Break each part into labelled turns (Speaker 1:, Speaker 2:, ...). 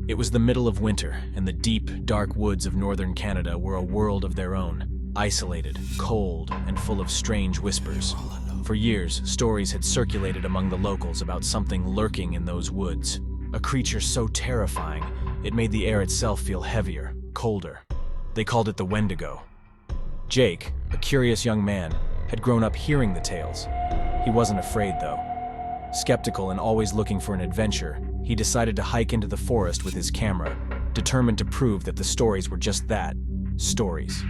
Speaker 1: It was the middle of winter, and the deep, dark woods of northern Canada were a world of their own, isolated, cold, and full of strange whispers. For years, stories had circulated among the locals about something lurking in those woods, a creature so terrifying it made the air itself feel heavier, colder. They called it the Wendigo. Jake, a curious young man, had grown up hearing the tales. He wasn't afraid, though. Skeptical and always looking for an adventure, he decided to hike into the forest with his camera, determined to prove that the stories were just that, stories.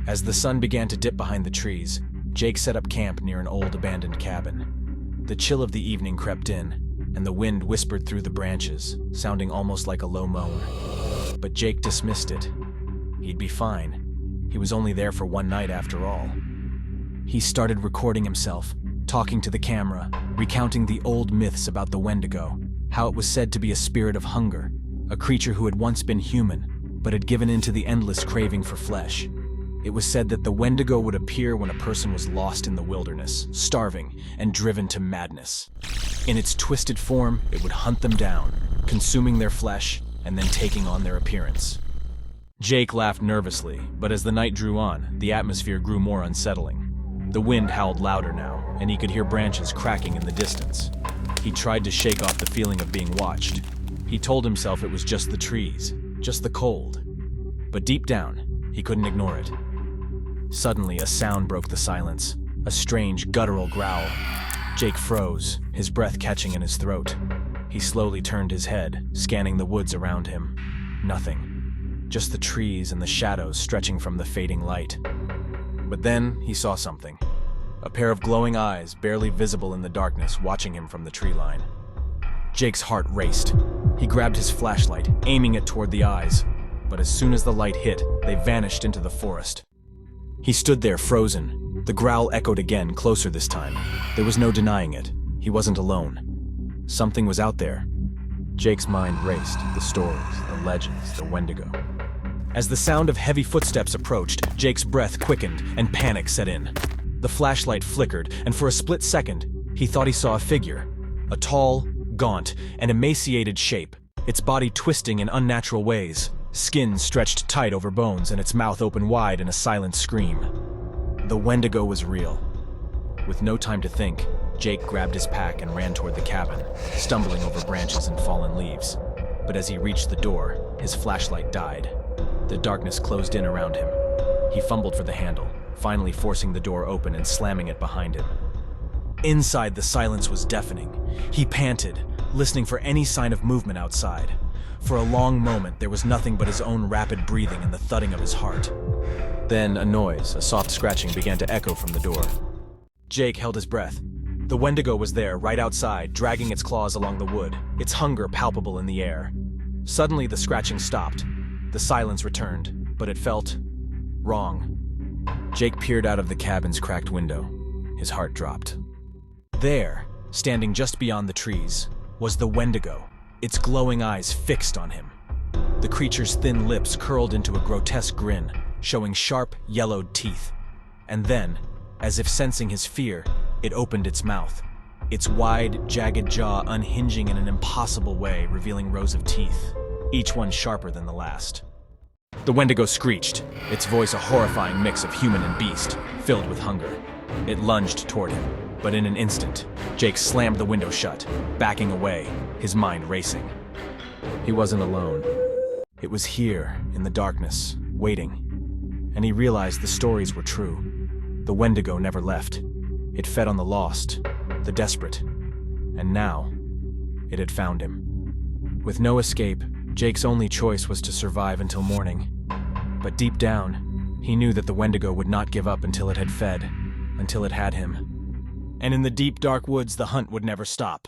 Speaker 1: As the sun began to dip behind the trees, Jake set up camp near an old abandoned cabin. The chill of the evening crept in, and the wind whispered through the branches, sounding almost like a low moan. But Jake dismissed it. He'd be fine. He was only there for one night after all. He started recording himself, talking to the camera, recounting the old myths about the Wendigo, how it was said to be a spirit of hunger, a creature who had once been human, but had given in to the endless craving for flesh. It was said that the Wendigo would appear when a person was lost in the wilderness, starving, and driven to madness. In its twisted form, it would hunt them down, consuming their flesh, and then taking on their appearance. Jake laughed nervously, but as the night drew on, the atmosphere grew more unsettling. The wind howled louder now, and he could hear branches cracking in the distance. He tried to shake off the feeling of being watched. He told himself it was just the trees, just the cold. But deep down, he couldn't ignore it. Suddenly, a sound broke the silence, a strange, guttural growl. Jake froze, his breath catching in his throat. He slowly turned his head, scanning the woods around him. Nothing. Just the trees and the shadows stretching from the fading light. But then he saw something. A pair of glowing eyes, barely visible in the darkness, watching him from the tree line. Jake's heart raced. He grabbed his flashlight, aiming it toward the eyes. But as soon as the light hit, they vanished into the forest. He stood there, frozen. The growl echoed again, closer this time. There was no denying it. He wasn't alone. Something was out there. Jake's mind raced, the stories, the legends, the Wendigo. As the sound of heavy footsteps approached, Jake's breath quickened and panic set in. The flashlight flickered, and for a split second, he thought he saw a figure. A tall, gaunt, and emaciated shape, its body twisting in unnatural ways, skin stretched tight over bones and its mouth open wide in a silent scream. The Wendigo was real. With no time to think, Jake grabbed his pack and ran toward the cabin, stumbling over branches and fallen leaves. But as he reached the door, his flashlight died. The darkness closed in around him. He fumbled for the handle, finally forcing the door open and slamming it behind him. Inside, the silence was deafening. He panted, listening for any sign of movement outside. For a long moment, there was nothing but his own rapid breathing and the thudding of his heart. Then a noise, a soft scratching, began to echo from the door. Jake held his breath. The Wendigo was there, right outside, dragging its claws along the wood, its hunger palpable in the air. Suddenly, the scratching stopped. The silence returned, but it felt wrong. Jake peered out of the cabin's cracked window. His heart dropped. There, standing just beyond the trees, was the Wendigo, its glowing eyes fixed on him. The creature's thin lips curled into a grotesque grin, showing sharp, yellowed teeth. And then, as if sensing his fear, it opened its mouth, its wide, jagged jaw unhinging in an impossible way, revealing rows of teeth, each one sharper than the last. The Wendigo screeched, its voice a horrifying mix of human and beast, filled with hunger. It lunged toward him, but in an instant, Jake slammed the window shut, backing away, his mind racing. He wasn't alone. It was here, in the darkness, waiting. And he realized the stories were true. The Wendigo never left. It fed on the lost, the desperate. And now, it had found him. With no escape, Jake's only choice was to survive until morning. But deep down, he knew that the Wendigo would not give up until it had fed, until it had him. And in the deep, dark woods, the hunt would never stop.